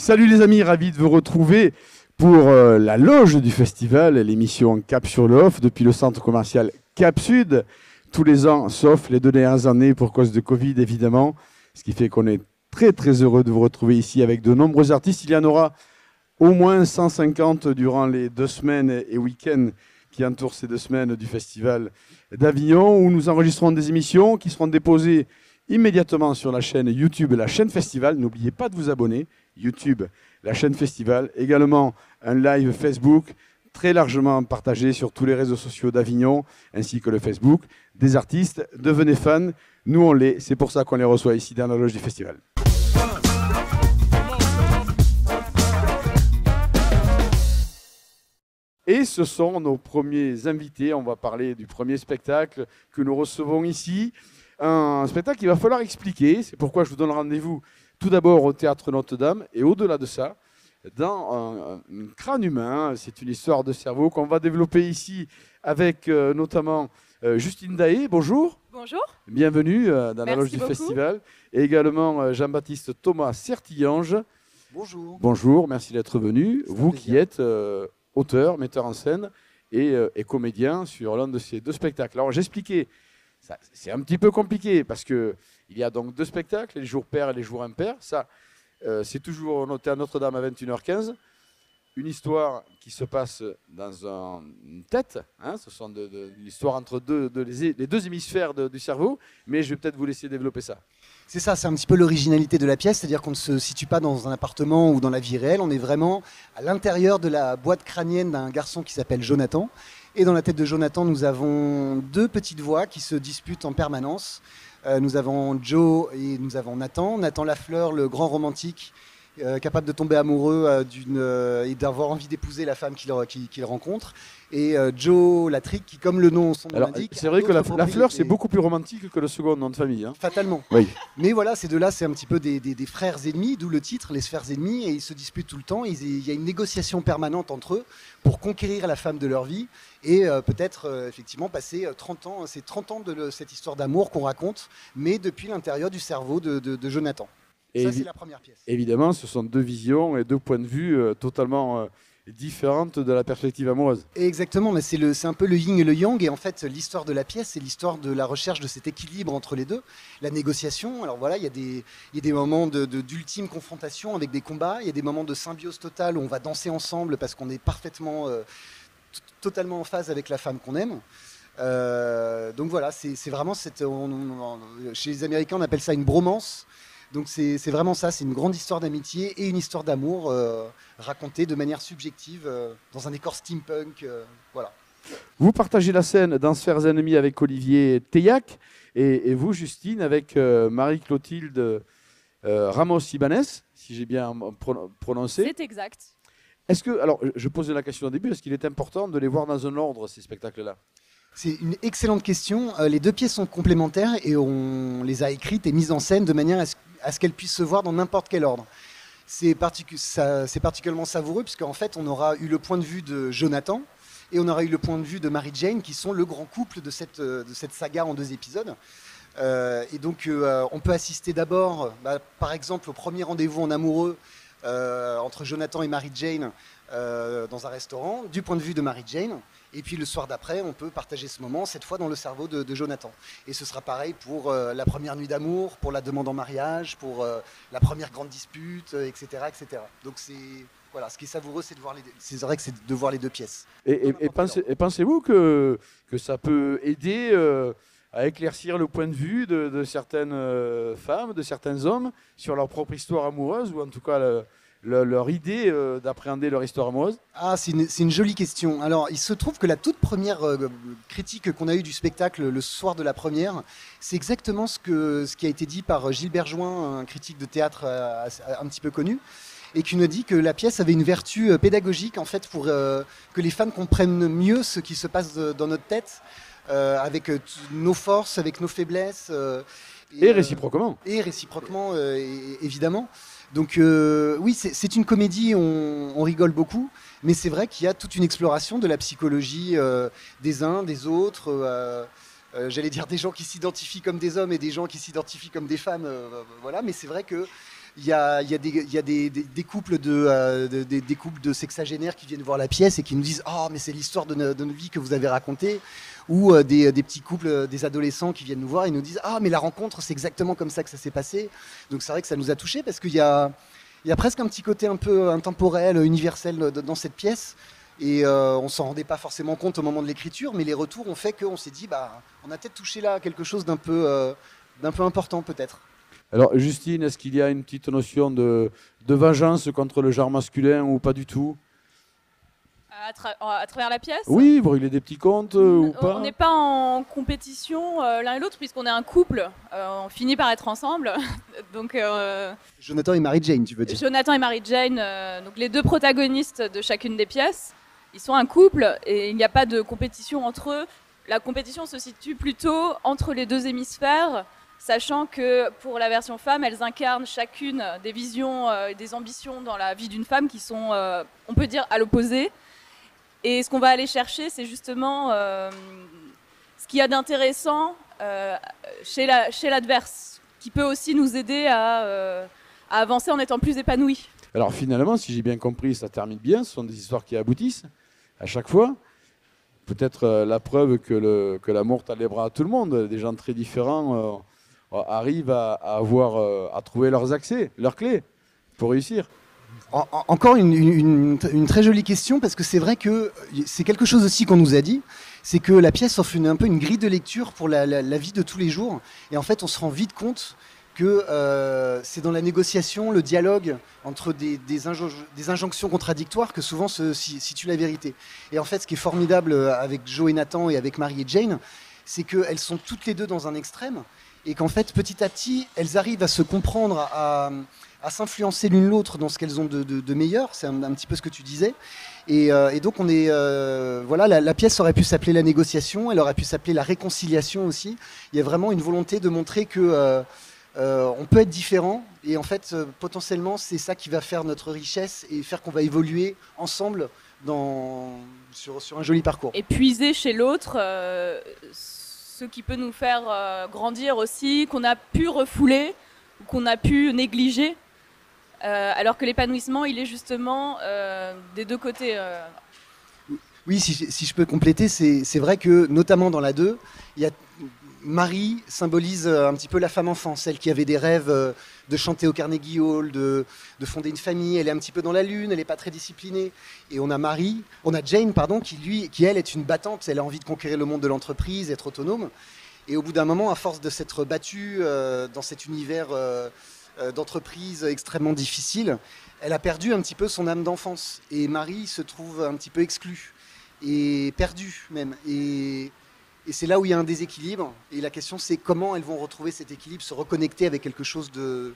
Salut les amis, ravi de vous retrouver pour la loge du festival, l'émission Cap sur l'Off depuis le centre commercial Cap Sud, tous les ans, sauf les 2 dernières années pour cause de Covid évidemment, ce qui fait qu'on est très très heureux de vous retrouver ici avec de nombreux artistes. Il y en aura au moins 150 durant les 2 semaines et week-ends qui entourent ces 2 semaines du festival d'Avignon, où nous enregistrons des émissions qui seront déposées immédiatement sur la chaîne YouTube, la chaîne Festival. N'oubliez pas de vous abonner, YouTube, la chaîne Festival. Également un live Facebook très largement partagé sur tous les réseaux sociaux d'Avignon, ainsi que le Facebook des artistes. Devenez fans, nous on l'est, c'est pour ça qu'on les reçoit ici dans la loge du festival. Et ce sont nos premiers invités. On va parler du premier spectacle que nous recevons ici. Un spectacle qu'il va falloir expliquer. C'est pourquoi je vous donne rendez-vous tout d'abord au Théâtre Notre-Dame. Et au-delà de ça, dans un crâne humain. C'est une histoire de cerveau qu'on va développer ici avec notamment Justine Daé. Bonjour. Bonjour. Bienvenue dans la loge du beaucoup. festival. Et également Jean-Baptiste Thomas Sertillange. Bonjour. Bonjour, merci d'être venu. Vous qui êtes auteur, metteur en scène et comédien sur l'un de ces 2 spectacles. Alors j'expliquais, c'est un petit peu compliqué parce qu'il y a donc 2 spectacles, les jours pairs et les jours impairs. Ça, c'est toujours noté à Notre-Dame à 21h15. Une histoire qui se passe dans une tête. Hein, ce sont l'histoire entre les 2 hémisphères du cerveau. Mais je vais peut-être vous laisser développer ça. C'est ça, c'est un petit peu l'originalité de la pièce, c'est-à-dire qu'on ne se situe pas dans un appartement ou dans la vie réelle, on est vraiment à l'intérieur de la boîte crânienne d'un garçon qui s'appelle Jonathan. Et dans la tête de Jonathan, nous avons 2 petites voix qui se disputent en permanence. Nous avons Joe et nous avons Nathan. Nathan Lafleur, le grand romantique, capable de tomber amoureux et d'avoir envie d'épouser la femme qu'il rencontre. Et Joe Latrick, qui, comme le nom son nom l'indique... C'est vrai que la fleur, c'est beaucoup plus romantique que le second nom de famille. Hein. Fatalement. Oui. Mais voilà, ces 2-là, c'est un petit peu des frères ennemis, d'où le titre, les sphères ennemies, et ils se disputent tout le temps. Il y a une négociation permanente entre eux pour conquérir la femme de leur vie et peut-être effectivement passer 30 ans, c'est 30 ans de cette histoire d'amour qu'on raconte, mais depuis l'intérieur du cerveau de Jonathan. Et ça, c'est la première pièce. Évidemment, ce sont 2 visions et 2 points de vue totalement différentes de la perspective amoureuse. Exactement, mais c'est un peu le yin et le yang. Et en fait, l'histoire de la pièce, c'est l'histoire de la recherche de cet équilibre entre les 2. La négociation, alors voilà, il y a des moments d'ultime confrontation avec des combats. Il y a des moments de symbiose totale où on va danser ensemble parce qu'on est parfaitement, totalement en phase avec la femme qu'on aime. Donc voilà, c'est vraiment chez les Américains, on appelle ça une bromance. Donc c'est vraiment ça, c'est une grande histoire d'amitié et une histoire d'amour racontée de manière subjective dans un décor steampunk. Voilà. Vous partagez la scène dans Sphères ennemies avec Olivier Teillac et vous, Justine, avec Marie-Clotilde Ramos-Ibanez, si j'ai bien prononcé. C'est exact. Alors, je posais la question au début, est-ce qu'il est important de les voir dans un ordre, ces spectacles-là ? C'est une excellente question. Les 2 pièces sont complémentaires et on les a écrites et mises en scène de manière à ce qu'elles puissent se voir dans n'importe quel ordre. C'est particulièrement savoureux puisqu'en fait on aura eu le point de vue de Jonathan et on aura eu le point de vue de Mary-Jane qui sont le grand couple de cette saga en 2 épisodes. Et donc on peut assister d'abord par exemple au premier rendez-vous en amoureux entre Jonathan et Mary-Jane dans un restaurant du point de vue de Mary-Jane. Et puis le soir d'après, on peut partager ce moment, cette fois dans le cerveau de Jonathan. Et ce sera pareil pour la première nuit d'amour, pour la demande en mariage, pour la première grande dispute, etc., etc. Donc voilà, ce qui est savoureux, c'est de voir les 2 pièces. Et pensez-vous que ça peut aider à éclaircir le point de vue de certaines femmes, de certains hommes sur leur propre histoire amoureuse, ou en tout cas leur idée d'appréhender leur histoire amoureuse? Ah, c'est une jolie question. Alors, il se trouve que la toute première critique qu'on a eue du spectacle le soir de la première, c'est exactement ce qui a été dit par Gilbert Join, un critique de théâtre un petit peu connu, et qui nous a dit que la pièce avait une vertu pédagogique en fait pour que les fans comprennent mieux ce qui se passe dans notre tête, avec nos forces, avec nos faiblesses. Et réciproquement. Et réciproquement, évidemment. Donc oui, c'est une comédie, on rigole beaucoup, mais c'est vrai qu'il y a toute une exploration de la psychologie des uns, des autres, j'allais dire des gens qui s'identifient comme des hommes et des gens qui s'identifient comme des femmes, voilà, mais c'est vrai qu'il il y a des couples des couples de sexagénaires qui viennent voir la pièce et qui nous disent « Ah, mais c'est l'histoire de notre vie que vous avez racontée ». Ou des petits couples, des adolescents qui viennent nous voir et nous disent « Ah, mais la rencontre, c'est exactement comme ça que ça s'est passé ». Donc c'est vrai que ça nous a touchés parce qu'il y a presque un petit côté un peu intemporel, universel dans cette pièce. Et on s'en rendait pas forcément compte au moment de l'écriture, mais les retours ont fait qu'on s'est dit bah, on a peut-être touché là quelque chose d'un peu important peut-être. Alors Justine, est-ce qu'il y a une petite notion de vengeance contre le genre masculin ou pas du tout? À travers la pièce? Oui, brûler des petits comptes ou pas? On n'est pas en compétition l'un et l'autre puisqu'on est un couple. On finit par être ensemble. Donc, Jonathan et Mary-Jane, tu veux dire? Jonathan et Mary-Jane, donc les deux protagonistes de chacune des pièces, ils sont un couple et il n'y a pas de compétition entre eux. La compétition se situe plutôt entre les deux hémisphères, sachant que pour la version femme, elles incarnent chacune des visions et des ambitions dans la vie d'une femme qui sont, on peut dire, à l'opposé. Et ce qu'on va aller chercher, c'est justement ce qu'il y a d'intéressant chez l'adverse, qui peut aussi nous aider à avancer en étant plus épanouis. Alors finalement, si j'ai bien compris, ça termine bien. Ce sont des histoires qui aboutissent à chaque fois. Peut-être la preuve que l'amour tend les bras à tout le monde. Des gens très différents arrivent à trouver leurs accès, leurs clés pour réussir. Encore une très jolie question, parce que c'est vrai que c'est quelque chose aussi qu'on nous a dit, c'est que la pièce offre un peu une grille de lecture pour la vie de tous les jours. Et en fait, on se rend vite compte que c'est dans la négociation, le dialogue entre des injonctions contradictoires que souvent se situe la vérité. Et en fait, ce qui est formidable avec Joe et Nathan et avec Marie et Jane, c'est qu'elles sont toutes les deux dans un extrême et qu'en fait, petit à petit, elles arrivent à se comprendre, à s'influencer l'une l'autre dans ce qu'elles ont de meilleur. C'est un petit peu ce que tu disais. Et donc, voilà, la pièce aurait pu s'appeler la négociation, elle aurait pu s'appeler la réconciliation aussi. Il y a vraiment une volonté de montrer que on peut être différent. Et en fait, potentiellement, c'est ça qui va faire notre richesse et faire qu'on va évoluer ensemble sur un joli parcours. Et puiser chez l'autre ce qui peut nous faire grandir aussi, qu'on a pu refouler, qu'on a pu négliger. Alors que l'épanouissement, il est justement des deux côtés. Oui, si je peux compléter, c'est vrai que, notamment dans la 2, il y a Marie symbolise un petit peu la femme enfant, celle qui avait des rêves de chanter au Carnegie Hall, de fonder une famille. Elle est un petit peu dans la lune, elle n'est pas très disciplinée. Et on a Jane, pardon, qui elle est une battante. Elle a envie de conquérir le monde de l'entreprise, être autonome. Et au bout d'un moment, à force de s'être battue dans cet univers d'entreprise extrêmement difficile, elle a perdu un petit peu son âme d'enfance. Et Marie se trouve un petit peu exclue et perdue même. Et c'est là où il y a un déséquilibre. Et la question, c'est comment elles vont retrouver cet équilibre, se reconnecter avec quelque chose de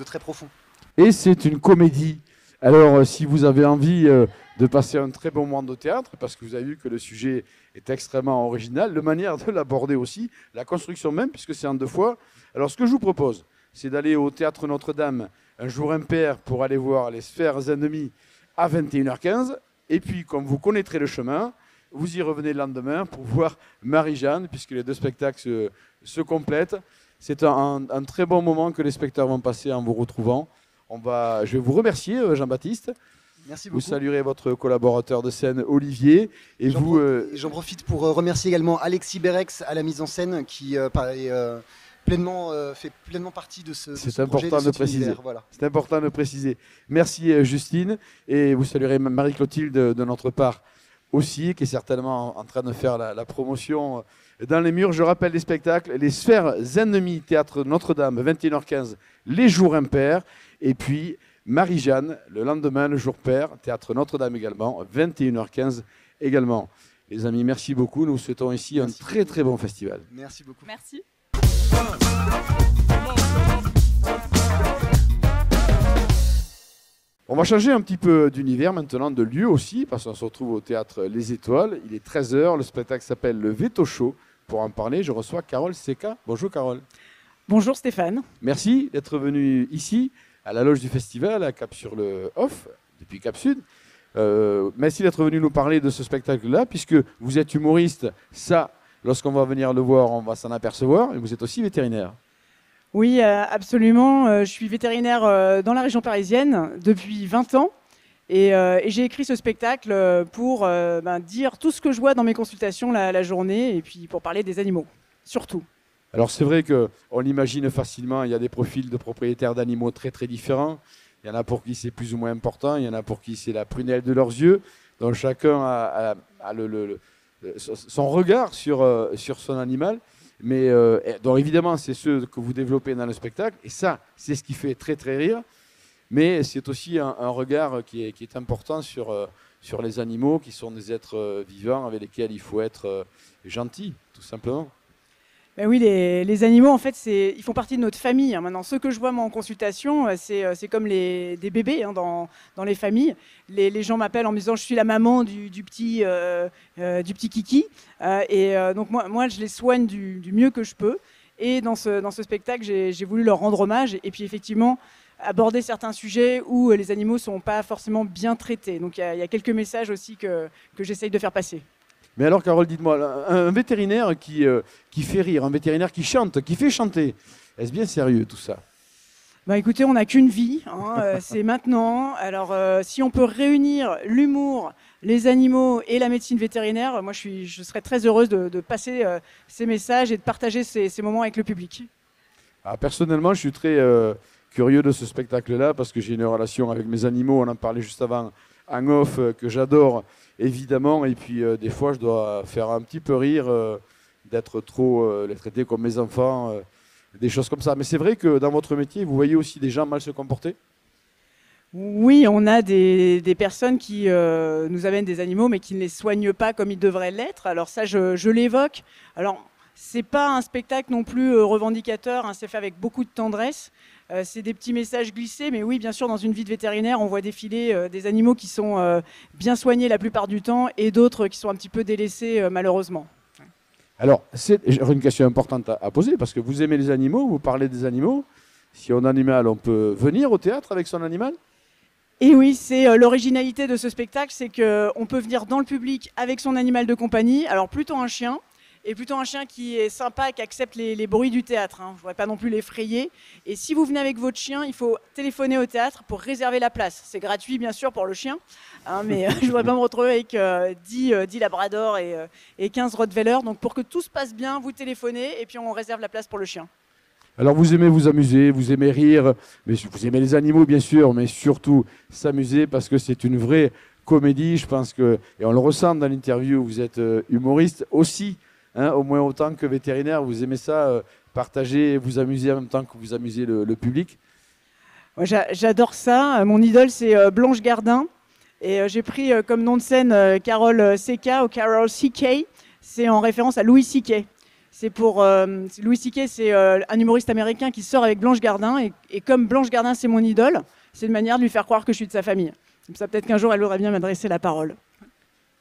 très profond. Et c'est une comédie. Alors, si vous avez envie de passer un très bon moment de théâtre, parce que vous avez vu que le sujet est extrêmement original, la manière de l'aborder aussi, la construction même, puisque c'est en 2 fois. Alors, ce que je vous propose, c'est d'aller au Théâtre Notre-Dame un jour impair pour aller voir Les Sphères Ennemies à 21h15. Et puis, comme vous connaîtrez le chemin, vous y revenez le lendemain pour voir Marie-Jeanne, puisque les 2 spectacles se complètent. C'est un très bon moment que les spectateurs vont passer en vous retrouvant. Je vais vous remercier, Jean-Baptiste. Merci beaucoup. Vous saluerez votre collaborateur de scène, Olivier. Et j'en profite pour remercier également Alexis Berex à la mise en scène, qui fait pleinement partie de ce C'est projet, important de préciser. Univers, voilà. C'est important de préciser. Merci, Justine. Et vous saluerez Marie-Clotilde de notre part aussi, qui est certainement en train de faire la promotion dans les murs. Je rappelle les spectacles: Les Sphères Ennemies, Théâtre Notre-Dame, 21h15, les jours impairs. Et puis Marie-Jeanne, le lendemain, le jour pair, Théâtre Notre-Dame également, 21h15 également. Les amis, merci beaucoup. Nous vous souhaitons ici un très très bon festival. Merci beaucoup. Merci. On va changer un petit peu d'univers maintenant, de lieu aussi, parce qu'on se retrouve au théâtre Les Étoiles. Il est 13h, le spectacle s'appelle Le Veto Show. Pour en parler, je reçois Carole Seca. Bonjour Carole. Bonjour Stéphane. Merci d'être venu ici, à la loge du festival, à Cap-sur-le-Off, depuis Cap-Sud. Merci d'être venu nous parler de ce spectacle-là, puisque vous êtes humoriste. Ça, lorsqu'on va venir le voir, on va s'en apercevoir. Et vous êtes aussi vétérinaire. Oui, absolument. Je suis vétérinaire dans la région parisienne depuis 20 ans. Et j'ai écrit ce spectacle pour dire tout ce que je vois dans mes consultations la journée et puis pour parler des animaux, surtout. Alors c'est vrai qu'on l'imagine facilement, il y a des profils de propriétaires d'animaux très très différents. Il y en a pour qui c'est plus ou moins important, il y en a pour qui c'est la prunelle de leurs yeux. Donc chacun a son regard sur son animal. Mais donc évidemment, c'est ce que vous développez dans le spectacle. Et ça, c'est ce qui fait très très rire. Mais c'est aussi un regard qui est important sur les animaux, qui sont des êtres vivants avec lesquels il faut être gentil, tout simplement. Ben oui, les animaux, en fait, ils font partie de notre famille. Maintenant, ceux que je vois moi, en consultation, c'est comme des bébés dans les familles. Les gens m'appellent en me disant « je suis la maman du petit Kiki ». Donc moi, je les soigne du mieux que je peux. Et dans ce spectacle, j'ai voulu leur rendre hommage. Et puis effectivement, aborder certains sujets où les animaux ne sont pas forcément bien traités. Donc il y a quelques messages aussi que j'essaye de faire passer. Mais alors, Carole, dites-moi, un vétérinaire qui fait rire, un vétérinaire qui chante, qui fait chanter, est-ce bien sérieux tout ça? Écoutez, on n'a qu'une vie, c'est maintenant. Alors, si on peut réunir l'humour, les animaux et la médecine vétérinaire, moi je serais très heureuse de passer ces messages et de partager ces moments avec le public. Personnellement, je suis très curieux de ce spectacle-là parce que j'ai une relation avec mes animaux, on en parlait juste avant en off, que j'adore évidemment, et puis des fois je dois faire un petit peu rire d'être trop les traiter comme mes enfants, des choses comme ça. Mais c'est vrai que dans votre métier, vous voyez aussi des gens mal se comporter? Oui, on a des personnes qui nous amènent des animaux mais qui ne les soignent pas comme ils devraient l'être. Alors ça, je l'évoque. Alors, c'est pas un spectacle non plus revendicateur, hein, c'est fait avec beaucoup de tendresse. C'est des petits messages glissés, mais oui, bien sûr, dans une vie de vétérinaire, on voit défiler des animaux qui sont bien soignés la plupart du temps et d'autres qui sont un petit peu délaissés malheureusement. Alors, j'aurais une question importante à poser, parce que vous aimez les animaux, vous parlez des animaux. Si on a un animal, on peut venir au théâtre avec son animal? Et oui, c'est l'originalité de ce spectacle, c'est qu'on peut venir dans le public avec son animal de compagnie, alors plutôt un chien. Et plutôt un chien qui est sympa, qui accepte les bruits du théâtre. Je ne voudrais pas non plus l'effrayer. Et si vous venez avec votre chien, il faut téléphoner au théâtre pour réserver la place. C'est gratuit, bien sûr, pour le chien. Mais je ne voudrais pas me retrouver avec 10 labradors et 15 rottweilers. Donc pour que tout se passe bien, vous téléphonez et puis on réserve la place pour le chien. Alors vous aimez vous amuser, vous aimez rire, mais vous aimez les animaux, bien sûr, mais surtout s'amuser parce que c'est une vraie comédie. Je pense que, et on le ressent dans l'interview, vous êtes humoriste aussi. Au moins autant que vétérinaire, vous aimez ça, partager et vous amuser en même temps que vous amusez le public? Ouais, j'adore ça. Mon idole, c'est Blanche Gardin. Et j'ai pris comme nom de scène Carole C.K. ou Carole C.K. C'est en référence à Louis C.K. Louis C.K., c'est un humoriste américain qui sort avec Blanche Gardin. Et comme Blanche Gardin, c'est mon idole, c'est une manière de lui faire croire que je suis de sa famille. Comme ça, peut-être qu'un jour, elle voudrait bien m'adresser la parole.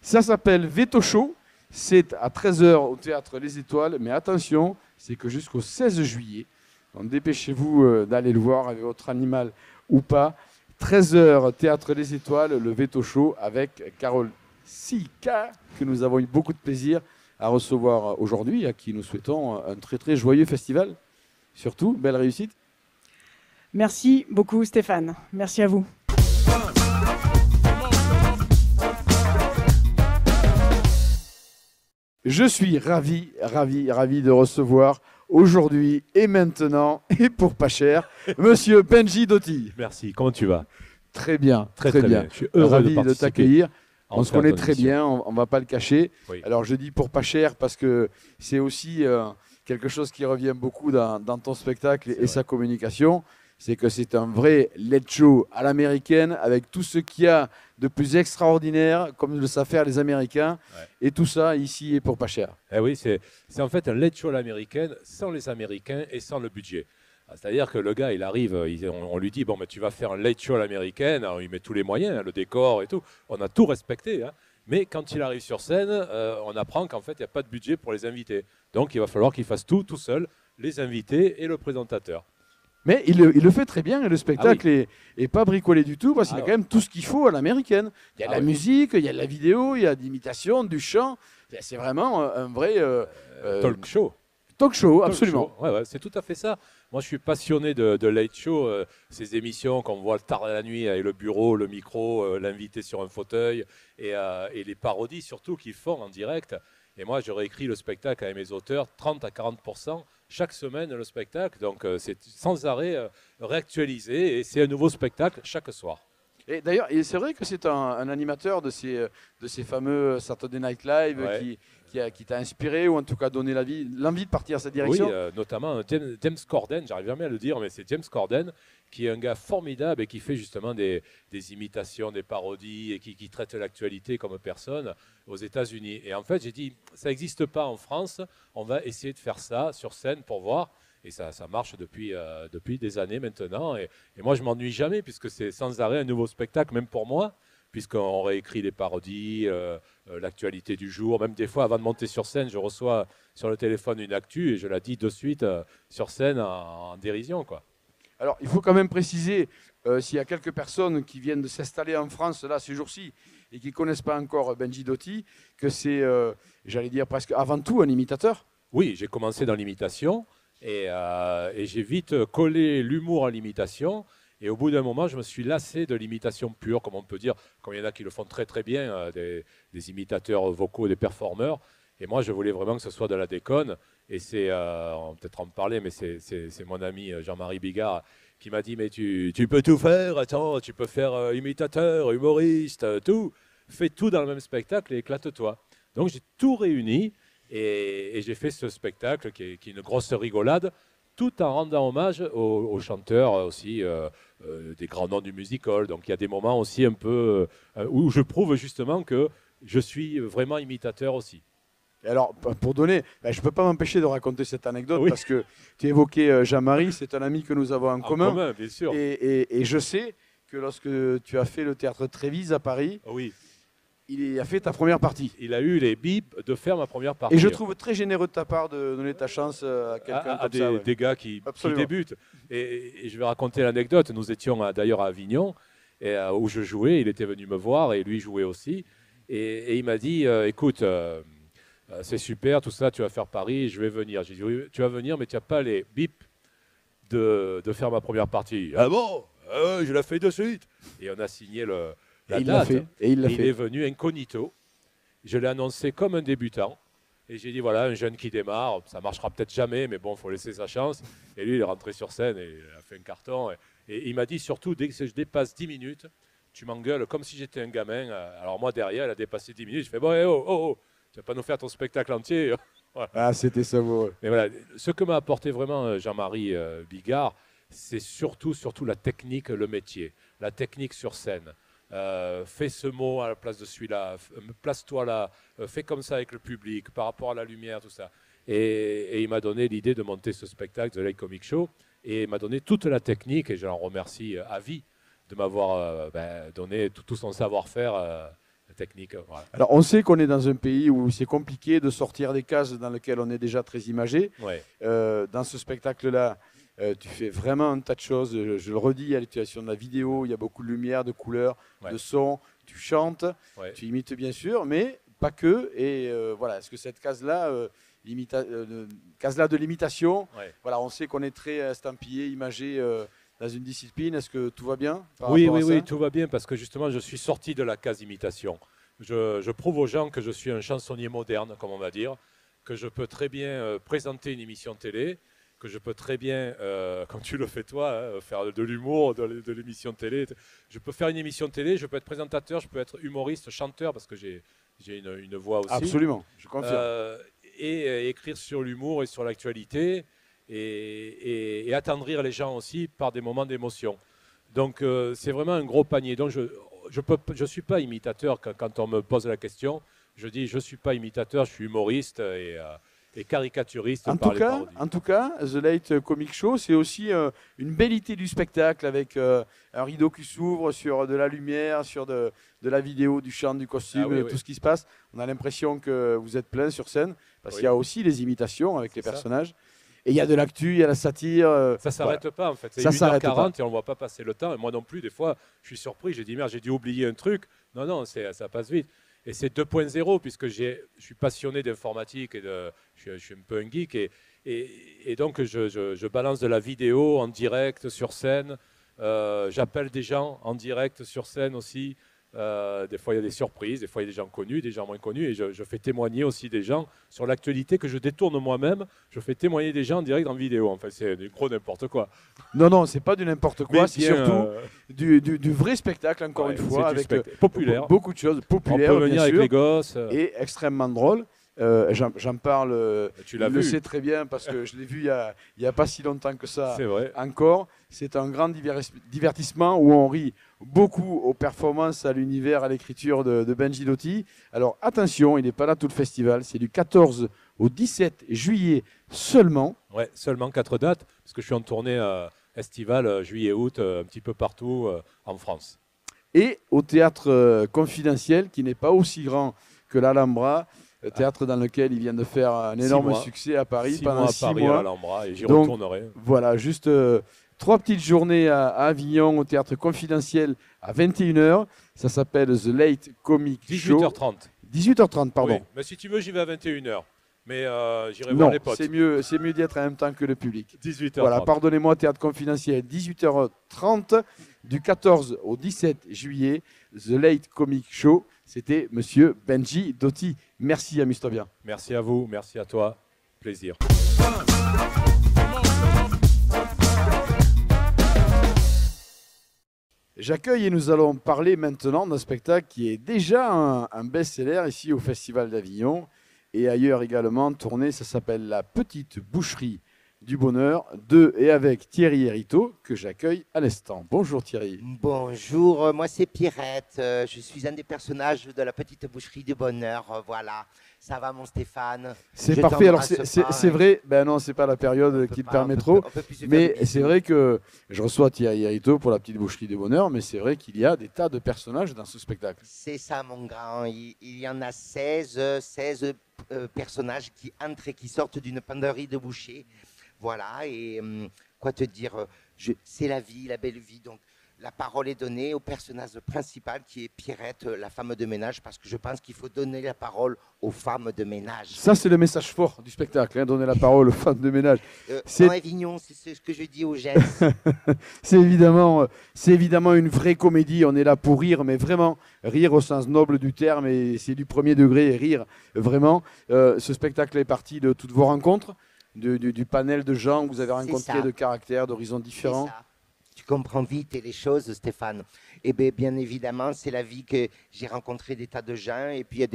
Ça s'appelle Veto Show. C'est à 13h au Théâtre Les Étoiles, mais attention, c'est que jusqu'au 16 juillet. Donc dépêchez-vous d'aller le voir avec votre animal ou pas. 13h, Théâtre Les Étoiles, le Veto Show avec Carole Sika, que nous avons eu beaucoup de plaisir à recevoir aujourd'hui, à qui nous souhaitons un très très joyeux festival. Surtout, belle réussite. Merci beaucoup Stéphane, merci à vous. Je suis ravi de recevoir aujourd'hui et maintenant, et pour pas cher, Monsieur Benji Doty. Merci, comment tu vas? Très bien, très bien. Je suis heureux ravi de t'accueillir. On se connaît très émission. bien, on ne va pas le cacher. Oui. Alors je dis pour pas cher parce que c'est aussi quelque chose qui revient beaucoup dans ton spectacle et sa communication. C'est que c'est un vrai late show à l'américaine avec tout ce qu'il y a de plus extraordinaire, comme le savent faire les Américains. Ouais. Et tout ça, ici, est pour pas cher. Eh oui, c'est en fait un late show à l'américaine sans les Américains et sans le budget. C'est-à-dire que le gars, il arrive, on lui dit, bon, mais tu vas faire un late show à l'américaine. Alors, il met tous les moyens, le décor et tout. On a tout respecté. Mais quand il arrive sur scène, on apprend qu'en fait, il n'y a pas de budget pour les invités. Donc, il va falloir qu'il fasse tout seul, les invités et le présentateur. Mais il le fait très bien et le spectacle est pas bricolé du tout parce qu'il y a quand même tout ce qu'il faut à l'américaine. Il y a de la musique, il y a de la vidéo, il y a de l'imitation, du chant. C'est vraiment un vrai talk show. Talk show, Talk absolument. show. Ouais, c'est tout à fait ça. Moi, je suis passionné de late show, ces émissions qu'on voit tard la nuit avec le bureau, le micro, l'invité sur un fauteuil et les parodies surtout qu'ils font en direct. Et moi, je réécris le spectacle avec mes auteurs 30 à 40% chaque semaine le spectacle. Donc, c'est sans arrêt réactualisé et c'est un nouveau spectacle chaque soir. Et d'ailleurs, c'est vrai que c'est un animateur de ces fameux Saturday Night Live qui t'a inspiré ou en tout cas donné l'envie de partir à cette direction. Oui, notamment James Corden, j'arrive jamais à le dire, mais c'est James Corden qui est un gars formidable et qui fait justement des imitations, des parodies et qui traite l'actualité comme personne aux États-Unis. Et en fait, j'ai dit, ça n'existe pas en France, on va essayer de faire ça sur scène pour voir. Et ça marche depuis des années maintenant. Et moi, je ne m'ennuie jamais puisque c'est sans arrêt un nouveau spectacle, même pour moi, puisqu'on réécrit les parodies, l'actualité du jour. Même des fois, avant de monter sur scène, je reçois sur le téléphone une actu et je la dis de suite sur scène en dérision, quoi. Alors, il faut quand même préciser, s'il y a quelques personnes qui viennent de s'installer en France, là, ces jours-ci, et qui ne connaissent pas encore Benji Doty, que c'est, j'allais dire, presque avant tout un imitateur. Oui, j'ai commencé dans l'imitation. Et j'ai vite collé l'humour à l'imitation. Et au bout d'un moment, je me suis lassé de l'imitation pure, comme on peut dire, comme il y en a qui le font très très bien, des imitateurs vocaux, des performeurs. Et moi, je voulais vraiment que ce soit de la déconne. Et c'est, on va peut-être en parler, mais c'est mon ami Jean-Marie Bigard qui m'a dit, mais tu peux tout faire, attends, tu peux faire imitateur, humoriste, tout. Fais tout dans le même spectacle et éclate-toi. Donc j'ai tout réuni. Et j'ai fait ce spectacle qui est une grosse rigolade, tout en rendant hommage aux chanteurs aussi, des grands noms du musical. Donc il y a des moments aussi un peu où je prouve justement que je suis vraiment imitateur aussi. Et alors, pour donner, je ne peux pas m'empêcher de raconter cette anecdote Oui. parce que tu évoquais Jean-Marie, c'est un ami que nous avons en commun. Bien sûr. Et je sais que lorsque tu as fait le théâtre Trévise à Paris, Oui. il a fait ta première partie. Il a eu les bips de faire ma première partie. Et je trouve très généreux de ta part de donner ta chance à quelqu'un comme ça. Ouais. Des gars qui Absolument. débutent. Et je vais raconter l'anecdote. Nous étions d'ailleurs à Avignon, où je jouais. Il était venu me voir et lui jouait aussi. Et il m'a dit, écoute, c'est super, tout ça, tu vas faire Paris, je vais venir. J'ai dit, oui, tu vas venir, mais tu n'as pas les bips de faire ma première partie. Ah bon? Je la fais de suite. Et on a signé la date. Et il est venu incognito. Je l'ai annoncé comme un débutant. Et j'ai dit, voilà, un jeune qui démarre, ça marchera peut-être jamais, mais bon, il faut laisser sa chance. Et lui, il est rentré sur scène et il a fait un carton. Et il m'a dit surtout, dès que je dépasse 10 minutes, tu m'engueules comme si j'étais un gamin. Alors moi, derrière, il a dépassé 10 minutes. Je fais, bon, tu vas pas nous faire ton spectacle entier. Voilà. Ah, c'était savoureux. Mais voilà, ce que m'a apporté vraiment Jean-Marie Bigard, c'est surtout la technique, le métier, la technique sur scène. Fais ce mot à la place de celui-là, place-toi là, fais comme ça avec le public, par rapport à la lumière, tout ça. Et il m'a donné l'idée de monter ce spectacle, The Late Comic Show, et il m'a donné toute la technique, et je l'en remercie à vie de m'avoir donné tout son savoir-faire technique. Voilà. Alors, on sait qu'on est dans un pays où c'est compliqué de sortir des cases dans lesquelles on est déjà très imagé. Ouais. Dans ce spectacle-là, tu fais vraiment un tas de choses. Je le redis, il y a l'utilisation de la vidéo, il y a beaucoup de lumière, de couleurs, de son. Tu chantes, tu imites bien sûr, mais pas que. Et voilà, est-ce que cette case-là, case-là de l'imitation, voilà, on sait qu'on est très estampillé, imagé dans une discipline. Est-ce que tout va bien par rapport à ça ? Oui, tout va bien parce que justement, je suis sorti de la case imitation. Je prouve aux gens que je suis un chansonnier moderne, comme on va dire, que je peux très bien présenter une émission télé, que je peux très bien, comme tu le fais toi, faire de l'humour, de l'émission télé. Je peux faire une émission télé, je peux être présentateur, je peux être humoriste, chanteur, parce que j'ai une voix aussi. Absolument, je confirme. Et écrire sur l'humour et sur l'actualité, et attendrir les gens aussi par des moments d'émotion. Donc c'est vraiment un gros panier. Donc je suis pas imitateur quand on me pose la question. Je dis je suis pas imitateur, je suis humoriste et caricaturiste. En tout cas, The Late Comic Show, c'est aussi une belle idée du spectacle avec un rideau qui s'ouvre sur de la lumière, sur de la vidéo, du chant, du costume, tout ce qui se passe. On a l'impression que vous êtes plein sur scène parce qu'il y a aussi les imitations avec les personnages. Et il y a de l'actu, il y a la satire. Ça ne s'arrête pas en fait. C'est 1h40 et on ne voit pas passer le temps. Et moi non plus, des fois, je suis surpris. J'ai dit, merde, j'ai dû oublier un truc. Non, ça passe vite. Et c'est 2.0 puisque je suis passionné d'informatique et je suis un peu un geek. Et Et donc, je balance de la vidéo en direct sur scène. J'appelle des gens en direct sur scène aussi. Des fois, il y a des surprises, des fois, il y a des gens connus, des gens moins connus. Et je fais témoigner aussi des gens sur l'actualité que je détourne moi-même. Je fais témoigner des gens en direct en vidéo. Enfin, c'est du gros n'importe quoi. Non, c'est pas du n'importe quoi. C'est bien, surtout du vrai spectacle, encore une fois, avec populaire. Beaucoup de choses populaires. On peut venir avec les gosses. Et extrêmement drôle. J'en parle, tu l'as il vu. le sait très bien parce que je l'ai vu il y a pas si longtemps que ça. C'est vrai. Encore, c'est un grand divertissement où on rit beaucoup aux performances, à l'univers, à l'écriture de Benji Doty. Alors attention, il n'est pas là tout le festival, c'est du 14 au 17 juillet seulement. Ouais, seulement 4 dates, parce que je suis en tournée estivale, juillet-août, un petit peu partout en France. Et au théâtre confidentiel, qui n'est pas aussi grand que l'Alhambra, théâtre dans lequel il vient de faire un énorme succès à Paris pendant 6 mois. 6 mois à l'Alhambra, et j'y retournerai. Voilà, juste 3 petites journées à Avignon au théâtre confidentiel à 21h. Ça s'appelle The Late Comic Show. 18h30. 18h30, pardon. Oui, mais si tu veux, j'y vais à 21h. Mais j'irai voir les potes. C'est mieux d'y être en même temps que le public. 18h30. Voilà, pardonnez-moi, théâtre confidentiel, 18h30 du 14 au 17 juillet, The Late Comic Show. C'était Monsieur Benji Doty. Merci, amuse-toi bien. Merci à vous, merci à toi. Plaisir. J'accueille et nous allons parler maintenant d'un spectacle qui est déjà un best-seller ici au Festival d'Avignon et ailleurs également tourné. Ça s'appelle La Petite Boucherie du Bonheur de et avec Thierry Héritot que j'accueille à l'instant. Bonjour Thierry. Bonjour, moi c'est Pierrette. Je suis un des personnages de La Petite Boucherie du Bonheur. Voilà, ça va mon Stéphane. C'est parfait. Alors c'est vrai, ben non, c'est pas la période qui te permet trop. Mais c'est vrai que je reçois Thierry Héritot pour La Petite Boucherie du Bonheur, mais c'est vrai qu'il y a des tas de personnages dans ce spectacle. C'est ça mon grand. Il y en a 16 personnages qui entrent et qui sortent d'une penderie de boucher. Voilà, et quoi te dire, c'est la vie, la belle vie. Donc, la parole est donnée au personnage principal qui est Pierrette, la femme de ménage, parce que je pense qu'il faut donner la parole aux femmes de ménage. Ça, c'est le message fort du spectacle, hein, donner la parole aux femmes de ménage. En Avignon, c'est ce que je dis aux jeunes. C'est évidemment une vraie comédie. On est là pour rire, mais vraiment rire au sens noble du terme, et c'est du premier degré, et rire vraiment. Ce spectacle est parti de toutes vos rencontres. Du panel de gens que vous avez rencontrés de caractères, d'horizons différents. Tu comprends vite les choses, Stéphane. Et bien évidemment, c'est la vie que j'ai rencontré des tas de gens. Et puis, il y a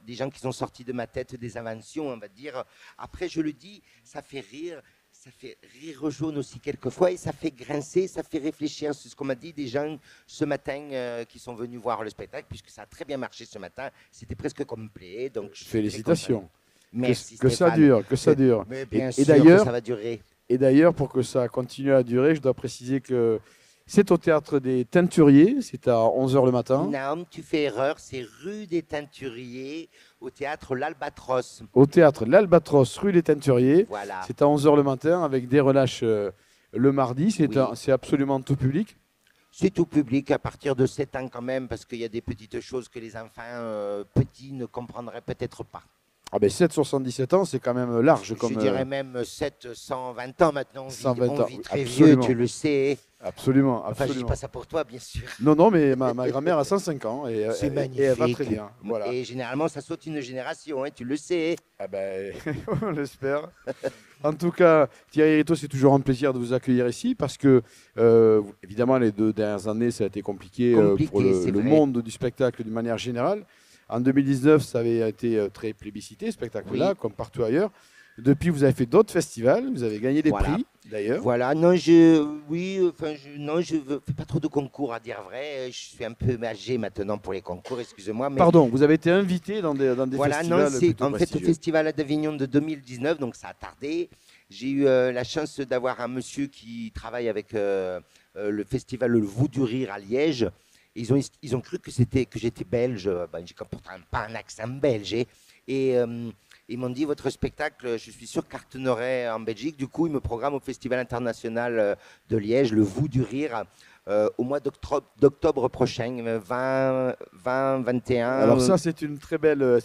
des gens qui sont sortis de ma tête, des inventions, on va dire. Après, je le dis, ça fait rire. Ça fait rire jaune aussi quelquefois. Et ça fait grincer, ça fait réfléchir. C'est ce qu'on m'a dit des gens ce matin qui sont venus voir le spectacle, puisque ça a très bien marché ce matin. C'était presque complet. Donc, félicitations. Merci que ça dure, que ça dure. Mais bien sûr d'ailleurs, que ça va durer. Et d'ailleurs, pour que ça continue à durer, je dois préciser que c'est au Théâtre des Teinturiers, c'est à 11h le matin. Non, tu fais erreur, c'est rue des Teinturiers, au Théâtre L'Albatros. Au Théâtre L'Albatros, rue des Teinturiers. Voilà. C'est à 11h le matin avec des relâches le mardi, c'est absolument tout public. C'est tout public à partir de 7 ans quand même, parce qu'il y a des petites choses que les enfants petits ne comprendraient peut-être pas. Ah ben 7-77 ans, c'est quand même large. Je dirais même 7-120 ans maintenant. On vit très absolument. vieux, tu le sais. Absolument. Enfin, je ne dis pas ça pour toi, bien sûr. Non, mais ma grand-mère a 105 ans et elle va très bien. Voilà. Et généralement, ça saute une génération, hein, tu le sais. Ah ben, on l'espère. En tout cas, Thierry Héritot, c'est toujours un plaisir de vous accueillir ici parce que, évidemment, les 2 dernières années, ça a été compliqué pour le monde du spectacle d'une manière générale. En 2019, ça avait été très plébiscité, ce spectacle-là, comme partout ailleurs. Depuis, vous avez fait d'autres festivals, vous avez gagné des prix, d'ailleurs. Voilà, non, je ne fais pas trop de concours, à dire vrai. Je suis un peu âgé maintenant pour les concours, excusez-moi. Pardon, vous avez été invité dans des festivals plutôt en fait, le Festival d'Avignon de 2019, donc ça a tardé. J'ai eu la chance d'avoir un monsieur qui travaille avec le festival Le Vous du Rire à Liège. Ils ont cru que j'étais belge. J'ai pourtant pas un accent belge. Et ils m'ont dit, votre spectacle, je suis sûr, cartonnerait en Belgique. Du coup, ils me programment au Festival international de Liège, Le Vous du Rire, au mois d'octobre prochain, 20-21. Alors ça, c'est une très belle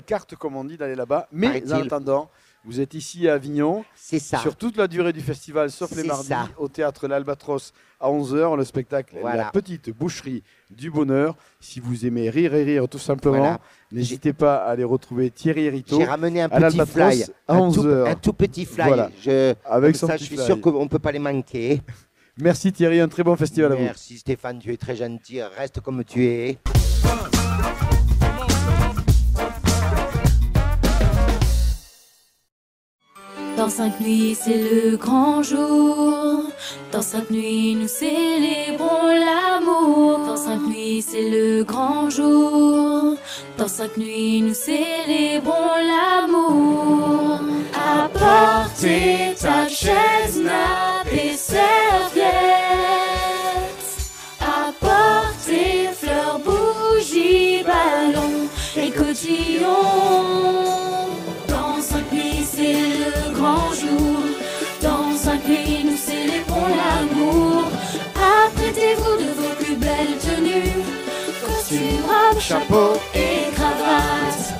carte, comme on dit, d'aller là-bas. Mais en attendant, Vous êtes ici à Avignon, C'est ça. sur toute la durée du festival, sauf les C'est mardis, ça. au théâtre L'Albatros à 11h, le spectacle Voilà. La Petite Boucherie du Bonheur. Si vous aimez rire et rire tout simplement, Voilà. n'hésitez pas à aller retrouver Thierry Hériteau J'ai ramené un à petit l'Albatros fly, à 11h. un tout petit fly. Voilà. Avec Comme son ça, petit je suis fly. sûr qu'on ne peut pas les manquer. Merci Thierry, un très bon festival à vous. Merci Stéphane, tu es très gentil. Reste comme tu es. Dans 5 nuits, c'est le grand jour. Dans 5 nuits, nous célébrons l'amour. Dans 5 nuits, c'est le grand jour. Dans 5 nuits, nous célébrons l'amour. Apportez ta chaise, nappe et serviette. Apportez fleurs, bougies, ballons et cotillons. Dans 5 nuits, c'est le grand jour. Dans 5 nuits, nous célébrons l'amour. Apprêtez-vous de vos plus belles tenues, costumes, robes, chapeau et cravate.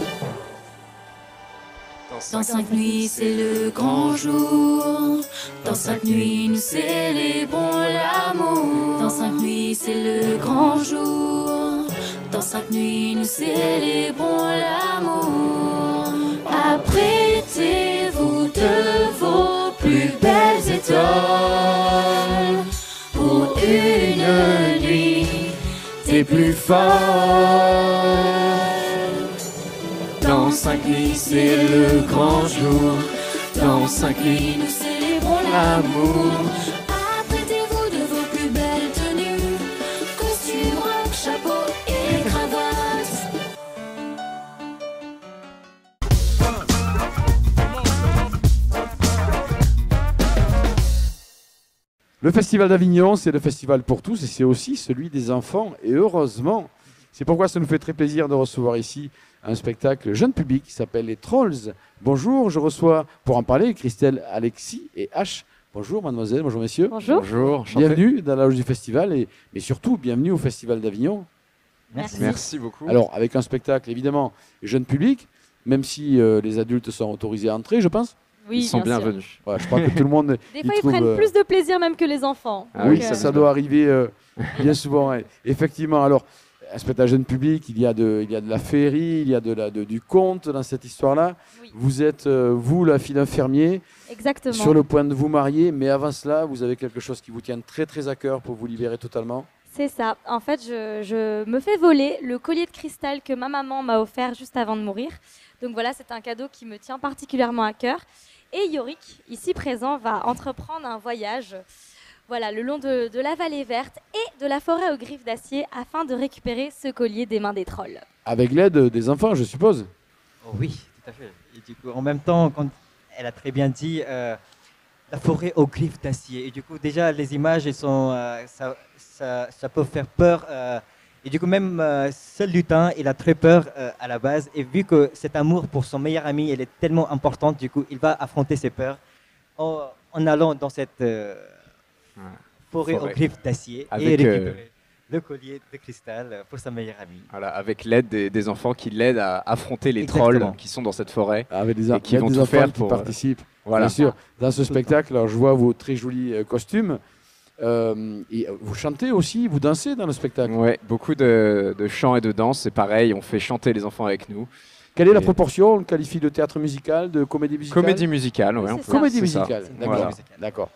Dans 5 nuits, c'est le grand jour. Dans 5 nuits, nous célébrons l'amour. Dans 5 nuits, c'est le grand jour. Dans 5 nuits, nous célébrons l'amour. Apprêtez-vous de vos plus belles étoiles pour une nuit des plus folles. Dans 5 nuits, c'est le grand jour. Dans 5 nuits, nous célébrons l'amour. Apprêtez-vous de vos plus belles tenues, costumes, robes, chapeau et cravate. Le Festival d'Avignon, c'est le festival pour tous et c'est aussi celui des enfants. Et heureusement, c'est pourquoi ça nous fait très plaisir de recevoir ici un spectacle jeune public qui s'appelle Les Trolls. Bonjour, je reçois pour en parler Christelle, Alexis et H. Bonjour mademoiselle, bonjour messieurs. Bonjour. Bonjour, enchanté. Bienvenue dans la loge du festival mais surtout bienvenue au Festival d'Avignon. Merci beaucoup. Alors avec un spectacle évidemment jeune public, même si les adultes sont autorisés à entrer, je pense. Oui, Ils sont bien sûr. bienvenus. Voilà, je crois que tout le monde Des fois, ils trouve, prennent plus de plaisir même que les enfants. Ah oui, Donc, ça doit arriver bien souvent. Ouais. Effectivement, alors, un spectacle jeune public, il y a de la féerie, il y a du conte dans cette histoire-là. Oui. Vous êtes, vous, la fille d'un fermier, Exactement. sur le point de vous marier, mais avant cela, vous avez quelque chose qui vous tient très très à cœur pour vous libérer totalement. C'est ça. En fait, je me fais voler le collier de cristal que ma maman m'a offert juste avant de mourir. Donc voilà, c'est un cadeau qui me tient particulièrement à cœur. Et Yorick, ici présent, va entreprendre un voyage voilà, le long de la vallée verte et de la forêt aux griffes d'acier afin de récupérer ce collier des mains des trolls. Avec l'aide des enfants, je suppose. Oh oui, tout à fait. Et du coup, en même temps, quand elle a très bien dit la forêt aux griffes d'acier. Et du coup, déjà, les images, elles sont, ça peut faire peur. Et du coup, même seul lutin, il a très peur à la base. Et vu que cet amour pour son meilleur ami, elle est tellement importante, du coup, il va affronter ses peurs en allant dans cette forêt aux griffes d'acier et Avec, récupérer le collier de cristal pour sa meilleure amie. Voilà, avec l'aide des enfants qui l'aident à affronter les Exactement. trolls qui sont dans cette forêt. Avec Et qui vont des tout enfants faire qui pour, participent. Voilà. Bien sûr, dans ce spectacle, alors, je vois vos très jolis costumes. Et vous chantez aussi, vous dansez dans le spectacle. Ouais, beaucoup de chants et de danse, c'est pareil, on fait chanter les enfants avec nous. Quelle est la Et- proportion? On le qualifie de théâtre musical, de comédie musicale? Comédie musicale, ouais, Oui, on c'est peut- ça. Comédie c'est ça. musicale, C'est une d'accord. comédie musicale. D'accord.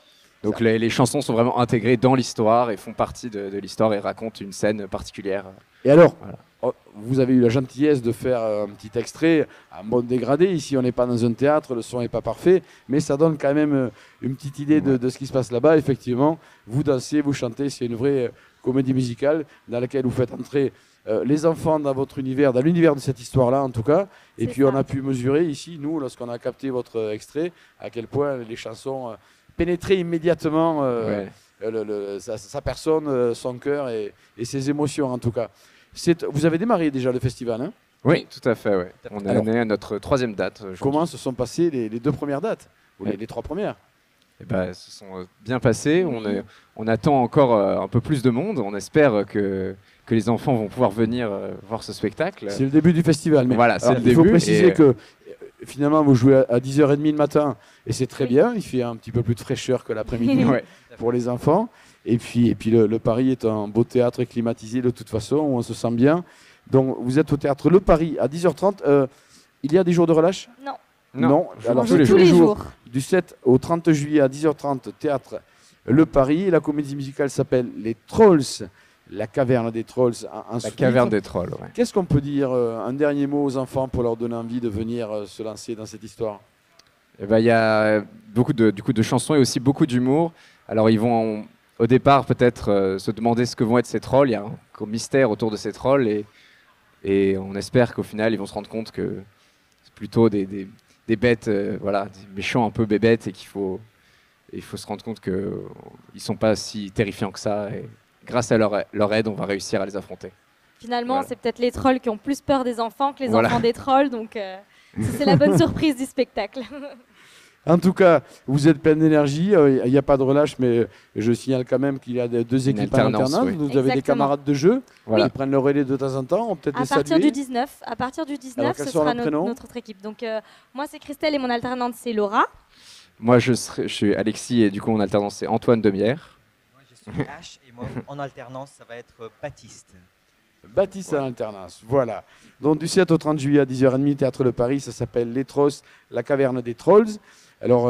Donc les chansons sont vraiment intégrées dans l'histoire et font partie de l'histoire et racontent une scène particulière. Et alors, Voilà. vous avez eu la gentillesse de faire un petit extrait à mode dégradé. Ici, on n'est pas dans un théâtre, le son n'est pas parfait, mais ça donne quand même une petite idée de ce qui se passe là-bas. Effectivement, vous dansez, vous chantez, c'est une vraie comédie musicale dans laquelle vous faites entrer les enfants dans votre univers, dans l'univers de cette histoire-là en tout cas. Et C'est puis ça. on a pu mesurer ici, nous, lorsqu'on a capté votre extrait, à quel point les chansons pénétraient immédiatement Ouais. sa personne, son cœur et ses émotions en tout cas. Vous avez démarré déjà le festival, hein? Oui, tout à fait. Ouais. On est Alors- né à notre 3e date. aujourd'hui. Comment se sont passées les 2 premières dates? Ou Ouais. les 3 premières? Eh ben, se sont bien passés. On attend encore un peu plus de monde. On espère que les enfants vont pouvoir venir voir ce spectacle. C'est le début du festival. Mais Voilà, c'est alors, le il faut début, préciser et- que finalement, vous jouez à 10h30 le matin, et c'est très bien. Il fait un petit peu plus de fraîcheur que l'après-midi pour les enfants. Et puis le Paris est un beau théâtre climatisé de toute façon, où on se sent bien. Donc, vous êtes au théâtre Le Paris à 10h30. Il y a des jours de relâche? Non. Alors, tous les jours. Du 7 au 30 juillet à 10h30, théâtre Le Paris. La comédie musicale s'appelle Les Trolls, la caverne des trolls. La caverne des trolls, ouais. Qu'est-ce qu'on peut dire, un dernier mot aux enfants pour leur donner envie de venir se lancer dans cette histoire? Eh ben, y a beaucoup de chansons et aussi beaucoup d'humour. Alors, ils vont au départ peut-être se demander ce que vont être ces trolls. Il y a un gros mystère autour de ces trolls et on espère qu'au final, ils vont se rendre compte que c'est plutôt des bêtes, voilà, des méchants un peu bébêtes et il faut se rendre compte qu'ils ne sont pas si terrifiants que ça. Et grâce à leur aide, on va réussir à les affronter. Finalement, c'est peut-être les trolls qui ont plus peur des enfants que les enfants des trolls. Donc, c'est la bonne surprise du spectacle. En tout cas, vous êtes plein d'énergie, il n'y a pas de relâche, mais je signale quand même qu'il y a deux équipes en alternance. Oui. Vous avez des camarades de jeu qui prennent le relais de temps en temps. On peut-être à partir du 19, ce sera notre autre équipe. Donc, moi, c'est Christelle et mon alternante, c'est Laura. Moi, je suis Alexis et du coup, mon alternante, c'est Antoine Demière. Moi, je suis H et moi, en alternance, ça va être Baptiste. Baptiste en alternance, voilà. Donc, du 7 au 30 juillet à 10h30, Théâtre de Paris, ça s'appelle Les Trolls, la caverne des trolls. Alors,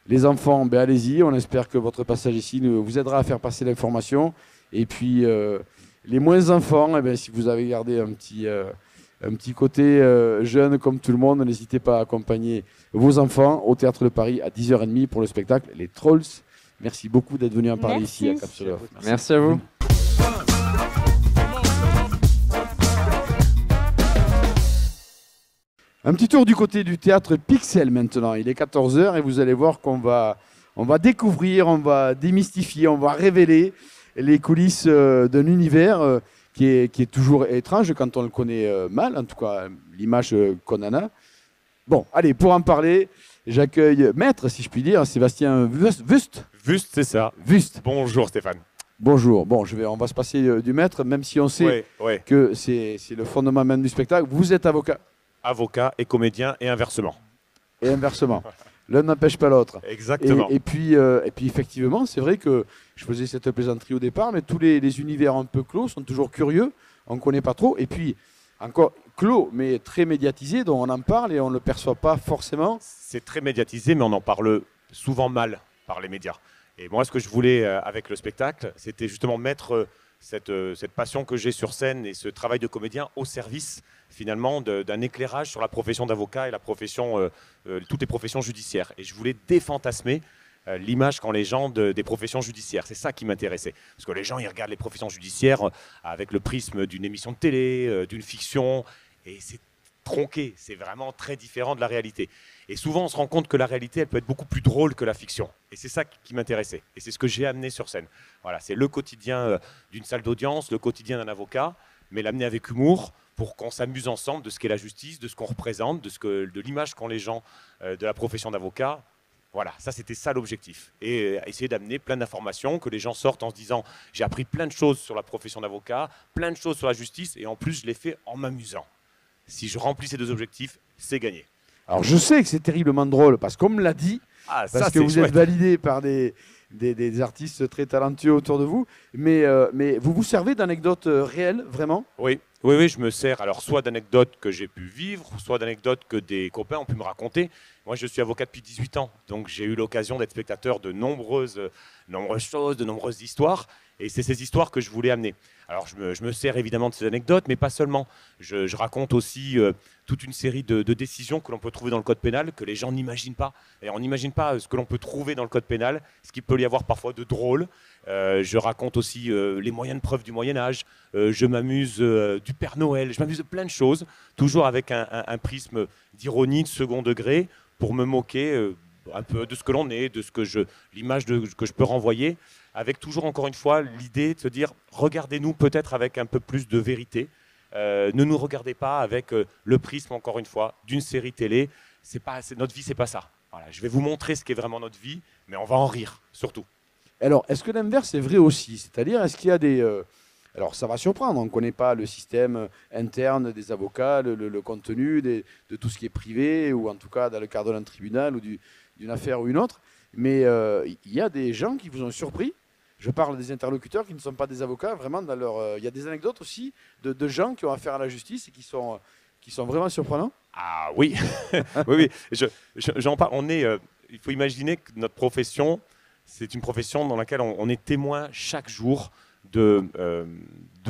les enfants, allez-y, on espère que votre passage ici vous aidera à faire passer l'information. Et puis, les moins enfants, si vous avez gardé un petit côté jeune comme tout le monde, n'hésitez pas à accompagner vos enfants au Théâtre de Paris à 10h30 pour le spectacle Les Trolls. Merci beaucoup d'être venu en parler ici à Capsule Off. Merci à vous. Un petit tour du côté du théâtre Pixel maintenant. Il est 14h et vous allez voir qu'on va découvrir, on va démystifier, on va révéler les coulisses d'un univers qui est toujours étrange quand on le connaît mal, en tout cas l'image qu'on en a. Bon, allez, pour en parler, j'accueille Maître, si je puis dire, Sébastien Wust. Wust, c'est ça. Wust. Bonjour Stéphane. Bonjour. Bon, on va se passer du maître, même si on sait que c'est le fondement même du spectacle. Vous êtes avocat. Avocat et comédien et inversement. Et inversement. L'un n'empêche pas l'autre. Exactement. Et puis effectivement, c'est vrai que je faisais cette plaisanterie au départ, mais tous les univers un peu clos sont toujours curieux. On ne connaît pas trop. Et puis, encore clos, mais très médiatisé, dont on en parle et on ne le perçoit pas forcément. C'est très médiatisé, mais on en parle souvent mal par les médias. Et moi, ce que je voulais avec le spectacle, c'était justement mettre cette passion que j'ai sur scène et ce travail de comédien au service finalement d'un éclairage sur la profession d'avocat et la profession, toutes les professions judiciaires. Et je voulais défantasmer l'image qu'ont les gens des professions judiciaires. C'est ça qui m'intéressait. Parce que les gens, ils regardent les professions judiciaires avec le prisme d'une émission de télé, d'une fiction, et c'est tronqué, c'est vraiment très différent de la réalité. Et souvent, on se rend compte que la réalité, elle peut être beaucoup plus drôle que la fiction. Et c'est ça qui m'intéressait. Et c'est ce que j'ai amené sur scène. Voilà, c'est le quotidien d'une salle d'audience, le quotidien d'un avocat, mais l'amener avec humour pour qu'on s'amuse ensemble de ce qu'est la justice, de ce qu'on représente, de l'image qu'ont les gens de la profession d'avocat. Voilà, ça c'était ça l'objectif. Et essayer d'amener plein d'informations, que les gens sortent en se disant « j'ai appris plein de choses sur la profession d'avocat, plein de choses sur la justice, et en plus je l'ai fait en m'amusant ». Si je remplis ces deux objectifs, c'est gagné. Alors je sais que c'est terriblement drôle, parce qu'on me l'a dit, parce que vous êtes validé par des artistes très talentueux autour de vous, mais vous vous servez d'anecdotes réelles, vraiment? Oui, je me sers alors soit d'anecdotes que j'ai pu vivre, soit d'anecdotes que des copains ont pu me raconter. Moi, je suis avocat depuis 18 ans, donc j'ai eu l'occasion d'être spectateur de nombreuses choses, de nombreuses histoires, et c'est ces histoires que je voulais amener. Alors, je me sers évidemment de ces anecdotes, mais pas seulement. Je raconte aussi toute une série de décisions que l'on peut trouver dans le code pénal, que les gens n'imaginent pas. Et on n'imagine pas ce que l'on peut trouver dans le code pénal, ce qu'il peut y avoir parfois de drôle. Je raconte aussi les moyens de preuve du Moyen-Âge. Je m'amuse du Père Noël. Je m'amuse de plein de choses, toujours avec un prisme d'ironie de second degré, pour me moquer un peu de ce que l'on est, de l'image que je peux renvoyer, avec toujours encore une fois l'idée de se dire regardez-nous peut-être avec un peu plus de vérité, ne nous regardez pas avec le prisme encore une fois d'une série télé. Notre vie, c'est pas ça. Voilà, je vais vous montrer ce qu'est vraiment notre vie, mais on va en rire surtout. Alors, est-ce que l'inverse est vrai aussi? C'est-à-dire, est-ce qu'il y a Alors ça va surprendre, on ne connaît pas le système interne des avocats, le contenu de tout ce qui est privé, ou en tout cas dans le cadre d'un tribunal ou d'une affaire ou une autre. Mais il y a des gens qui vous ont surpris. Je parle des interlocuteurs qui ne sont pas des avocats, vraiment dans leur. Il y a des anecdotes aussi de gens qui ont affaire à la justice et qui sont vraiment surprenants. Ah oui, oui, j'en parle. Il faut imaginer que notre profession, c'est une profession dans laquelle on est témoin chaque jour de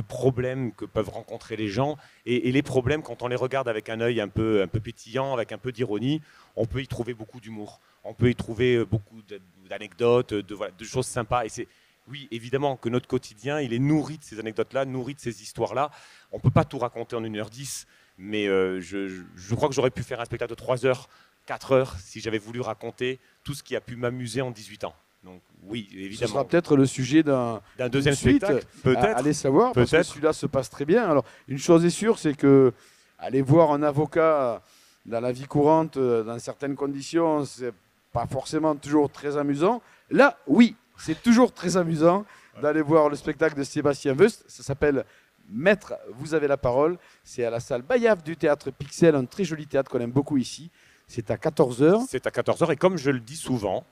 problèmes que peuvent rencontrer les gens. Et les problèmes, quand on les regarde avec un œil un peu pétillant, avec un peu d'ironie, on peut y trouver beaucoup d'humour. On peut y trouver beaucoup d'anecdotes, de choses sympas. Et oui, évidemment que notre quotidien, il est nourri de ces anecdotes-là, nourri de ces histoires-là. On ne peut pas tout raconter en 1h10, mais je crois que j'aurais pu faire un spectacle de 3 heures, 4 heures, si j'avais voulu raconter tout ce qui a pu m'amuser en 18 ans. Donc oui, évidemment. Ce sera peut-être le sujet d'un deuxième suite, spectacle, peut-être. Allez savoir, parce que celui-là se passe très bien. Alors, une chose est sûre, c'est que aller voir un avocat dans la vie courante, dans certaines conditions, c'est pas forcément toujours très amusant. Là, oui, c'est toujours très amusant d'aller voir le spectacle de Sébastien Wust. Ça s'appelle Maître, vous avez la parole. C'est à la salle Bayaf du théâtre Pixel, un très joli théâtre qu'on aime beaucoup ici. C'est à 14h. C'est à 14h, et comme je le dis souvent,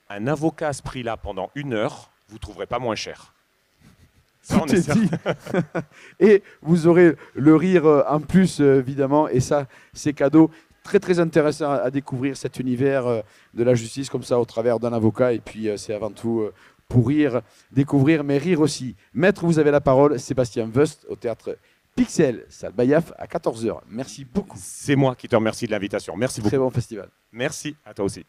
un avocat à ce prix-là pendant 1 heure, vous ne trouverez pas moins cher. Ça, Tout est dit. Et vous aurez le rire en plus, évidemment, et ça, c'est cadeau. Très, très intéressant à découvrir cet univers de la justice comme ça au travers d'un avocat. Et puis, c'est avant tout pour rire, découvrir, mais rire aussi. Maître, vous avez la parole. Sébastien Wust au théâtre Pixel, salle Bayaf, à 14h. Merci beaucoup. C'est moi qui te remercie de l'invitation. Merci beaucoup. Très bon festival. Merci, à toi aussi.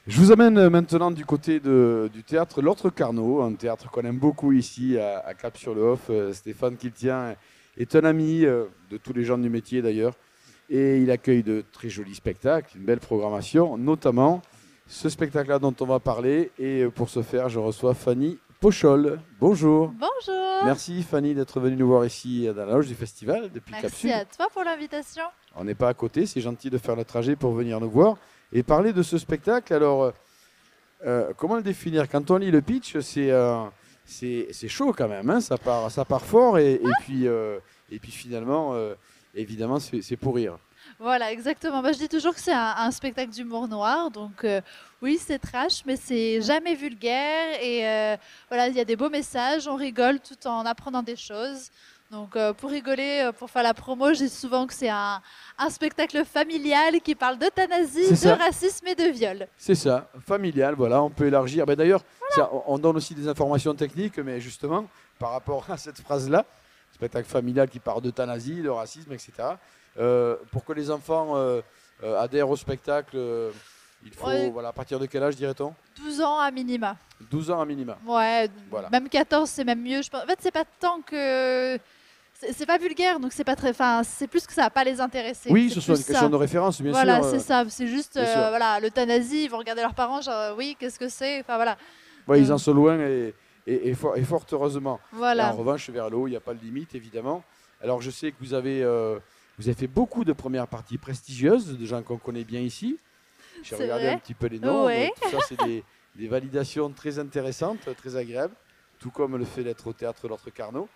Je vous amène maintenant du côté du théâtre L'Autre Carnot, un théâtre qu'on aime beaucoup ici à Cap-sur-le-Hoff. Stéphane Kiltien est un ami de tous les gens du métier d'ailleurs, et il accueille de très jolis spectacles, une belle programmation, notamment ce spectacle-là dont on va parler. Et pour ce faire, je reçois Fanny Pochol. Bonjour. Bonjour. Merci Fanny d'être venue nous voir ici dans la loge du festival depuis Cap-Sud. Merci à toi pour l'invitation. On n'est pas à côté, c'est gentil de faire le trajet pour venir nous voir et parler de ce spectacle. Alors, comment le définir? Quand on lit le pitch, c'est chaud quand même, hein, ça part fort et puis finalement, évidemment, c'est pour rire. Voilà, exactement. Moi, je dis toujours que c'est un spectacle d'humour noir. Donc, oui, c'est trash, mais c'est jamais vulgaire. Et voilà, il y a des beaux messages. On rigole tout en apprenant des choses. Donc, pour rigoler, pour faire la promo, je dis souvent que c'est un spectacle familial qui parle d'euthanasie, de racisme et de viol. C'est ça, familial, voilà, on peut élargir. Ben d'ailleurs, on donne aussi des informations techniques, mais justement, par rapport à cette phrase-là, spectacle familial qui parle d'euthanasie, de racisme, etc., pour que les enfants adhèrent au spectacle, il faut, voilà, à partir de quel âge dirait-on? 12 ans à minima. 12 ans à minima. Ouais, voilà. Même 14, c'est même mieux. En fait, c'est pas tant que... C'est pas vulgaire, donc c'est pas très. Enfin, c'est plus que ça va pas les intéresser. Oui, ce sont des questions de référence, bien sûr. Voilà, c'est ça. C'est juste, voilà, l'euthanasie. Ils vont regarder leurs parents, genre, oui, qu'est-ce que c'est? Enfin voilà. Ouais, ils en sont loin et fort heureusement. Voilà. Et en revanche, vers le haut, il n'y a pas de limite, évidemment. Alors, je sais que vous avez fait beaucoup de premières parties prestigieuses, de gens qu'on connaît bien ici. J'ai regardé un petit peu les noms. Ouais. Tout ça, c'est des validations très intéressantes, très agréables, tout comme le fait d'être au théâtre L'Autre Carnot.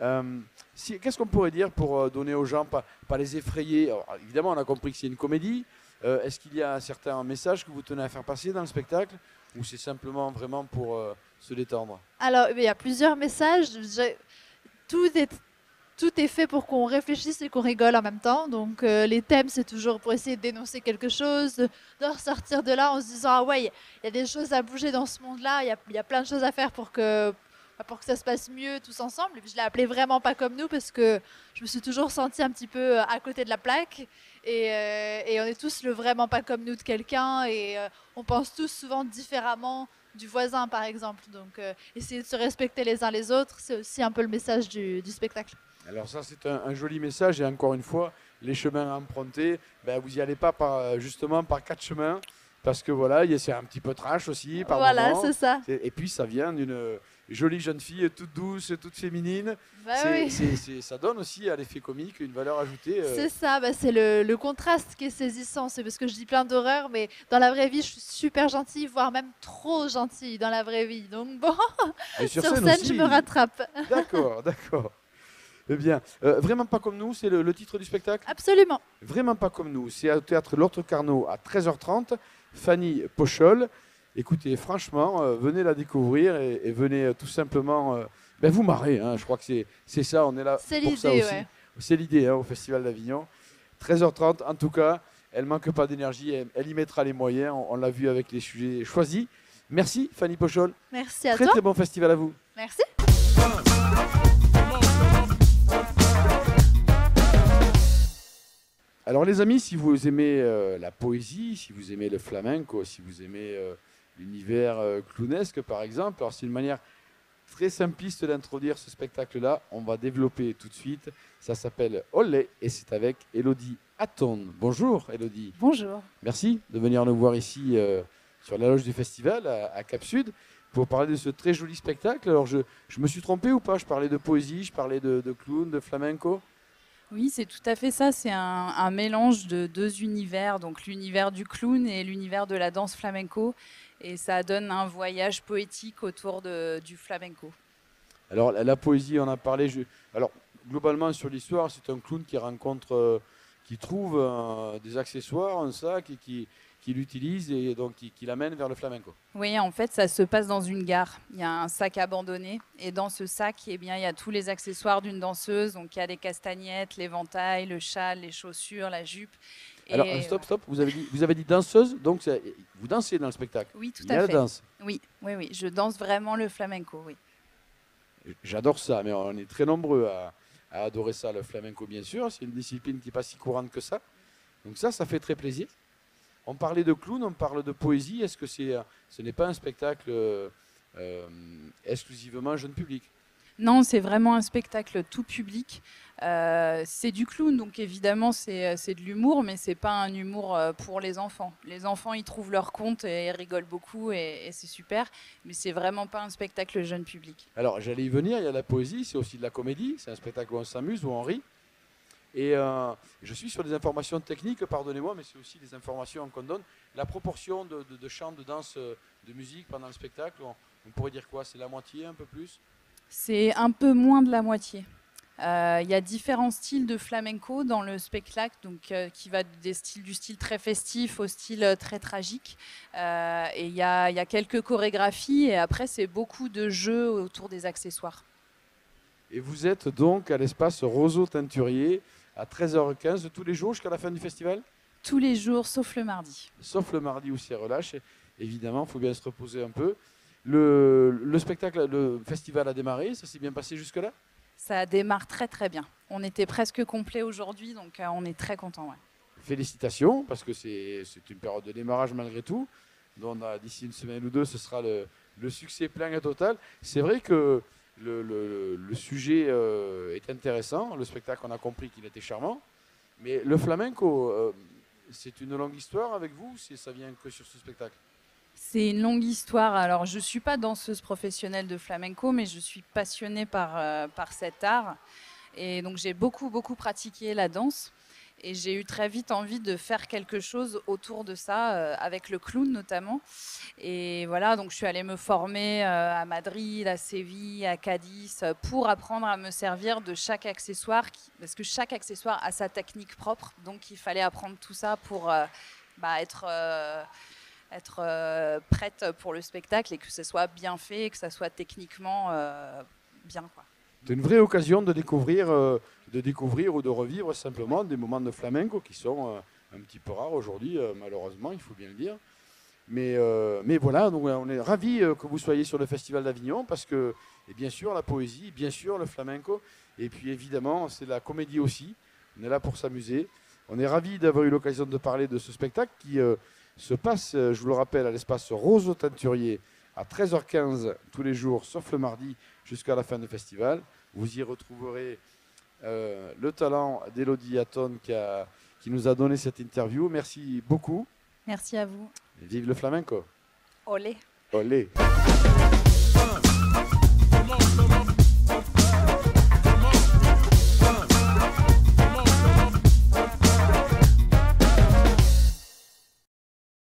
Qu'est-ce qu'on pourrait dire pour donner aux gens, pas les effrayer? Alors, évidemment, on a compris que c'est une comédie. Est-ce qu'il y a certains messages que vous tenez à faire passer dans le spectacle, ou c'est simplement vraiment pour se détendre? Alors, il y a plusieurs messages. Tout est fait pour qu'on réfléchisse et qu'on rigole en même temps. Donc, les thèmes, c'est toujours pour essayer de dénoncer quelque chose, de ressortir de là en se disant « Ah ouais, il y a des choses à bouger dans ce monde-là, il y a plein de choses à faire pour que ça se passe mieux tous ensemble. » Et puis, je l'ai appelé vraiment pas comme nous parce que je me suis toujours sentie un petit peu à côté de la plaque. Et on est tous le vraiment pas comme nous de quelqu'un. Et on pense tous souvent différemment du voisin, par exemple. Donc, essayer de se respecter les uns les autres, c'est aussi un peu le message du spectacle. Alors ça, c'est un joli message. Et encore une fois, les chemins à emprunter, ben, vous n'y allez pas justement par 4 chemins. Parce que voilà, c'est un petit peu trash aussi. Par voilà, moment. c'est ça. Et puis, ça vient jolie jeune fille, toute douce, toute féminine. Bah oui. Ça donne aussi à l'effet comique une valeur ajoutée. C'est ça, c'est le contraste qui est saisissant. C'est parce que je dis plein d'horreurs, mais dans la vraie vie, je suis super gentille, voire même trop gentille dans la vraie vie. Donc bon, sur scène, aussi, je me rattrape. D'accord. Eh bien, vraiment pas comme nous, c'est le titre du spectacle? Absolument. Vraiment pas comme nous. C'est au théâtre L'Autre Carnot à 13h30. Fanny Pochol. Écoutez, franchement, venez la découvrir et venez tout simplement vous marrer. Hein. Je crois que c'est ça, on est là pour ça aussi. Ouais. C'est l'idée au Festival d'Avignon. 13h30, en tout cas, elle ne manque pas d'énergie, elle y mettra les moyens. On l'a vu avec les sujets choisis. Merci Fanny Pochol. Merci à toi. Très bon festival à vous. Merci. Alors les amis, si vous aimez la poésie, si vous aimez le flamenco, si vous aimez l'univers clownesque par exemple, alors c'est une manière très simpliste d'introduire ce spectacle-là. On va développer tout de suite. Ça s'appelle Olé et c'est avec Élodie Hatton. Bonjour Élodie. Bonjour. Merci de venir nous voir ici sur la loge du festival à Cap-Sud pour parler de ce très joli spectacle. Alors je me suis trompé ou pas? Je parlais de poésie, je parlais de clown, de flamenco. Oui, c'est tout à fait ça. C'est un mélange de deux univers, donc l'univers du clown et l'univers de la danse flamenco. Et ça donne un voyage poétique autour du flamenco. Alors la poésie, on a parlé. Alors globalement sur l'histoire, c'est un clown qui trouve des accessoires, un sac et qui l'utilise et donc qui l'amène vers le flamenco. Oui, en fait, ça se passe dans une gare. Il y a un sac abandonné et dans ce sac, il y a tous les accessoires d'une danseuse. Donc il y a les castagnettes, l'éventail, le châle, les chaussures, la jupe. Alors stop. Vous avez dit danseuse, donc vous dansez dans le spectacle. Oui, tout à fait. Il y a la danse. Oui, je danse vraiment le flamenco, oui. J'adore ça, mais on est très nombreux à adorer ça, le flamenco bien sûr. C'est une discipline qui n'est pas si courante que ça. Donc ça fait très plaisir. On parlait de clown, on parle de poésie. Est-ce que ce n'est pas un spectacle exclusivement jeune public? Non, c'est vraiment un spectacle tout public. C'est du clown, donc évidemment c'est de l'humour, mais c'est pas un humour pour les enfants. Les enfants, ils trouvent leur compte et ils rigolent beaucoup et c'est super, mais c'est vraiment pas un spectacle jeune public. Alors j'allais y venir, il y a la poésie, c'est aussi de la comédie, c'est un spectacle où on s'amuse, où on rit. Et je suis sur des informations techniques, pardonnez-moi, mais c'est aussi des informations qu'on donne. La proportion de chants, de danse, de musique pendant le spectacle, on pourrait dire quoi? C'est la moitié, un peu plus? C'est un peu moins de la moitié. Il y a différents styles de flamenco dans le spectacle, donc, qui va du style très festif au style très tragique. Et il y a quelques chorégraphies et après c'est beaucoup de jeux autour des accessoires. Et vous êtes donc à l'espace Roseau Teinturier à 13h15 tous les jours jusqu'à la fin du festival? Tous les jours, sauf le mardi. Sauf le mardi où c'est relâche. Évidemment, il faut bien se reposer un peu. Le spectacle, le festival a démarré, ça s'est bien passé jusque-là? Ça démarre très très bien. On était presque complet aujourd'hui, donc on est très contents. Ouais. Félicitations, parce que c'est une période de démarrage malgré tout. Donc d'ici une semaine ou deux, ce sera le succès plein et total. C'est vrai que le sujet est intéressant. Le spectacle, on a compris qu'il était charmant. Mais le flamenco, c'est une longue histoire avec vous, ça vient que sur ce spectacle? C'est une longue histoire. Alors, je ne suis pas danseuse professionnelle de flamenco, mais je suis passionnée par cet art. Et donc, j'ai beaucoup pratiqué la danse. Et j'ai eu très vite envie de faire quelque chose autour de ça, avec le clown notamment. Et voilà, donc je suis allée me former à Madrid, à Séville, à Cadiz, pour apprendre à me servir de chaque accessoire, parce que chaque accessoire a sa technique propre. Donc, il fallait apprendre tout ça pour être prête pour le spectacle et que ce soit bien fait et que ça soit techniquement bien, quoi. C'est une vraie occasion de découvrir ou de revivre simplement des moments de flamenco qui sont un petit peu rares aujourd'hui, malheureusement, il faut bien le dire. Mais voilà, donc on est ravis que vous soyez sur le Festival d'Avignon parce que, et bien sûr, la poésie, bien sûr, le flamenco, et puis évidemment, c'est la comédie aussi. On est là pour s'amuser. On est ravis d'avoir eu l'occasion de parler de ce spectacle qui se passe, je vous le rappelle, à l'espace Roseau Teinturier à 13h15 tous les jours, sauf le mardi, jusqu'à la fin du festival. Vous y retrouverez le talent d'Élodie Hatton qui nous a donné cette interview. Merci beaucoup. Merci à vous. Et vive le flamenco. Olé. Olé.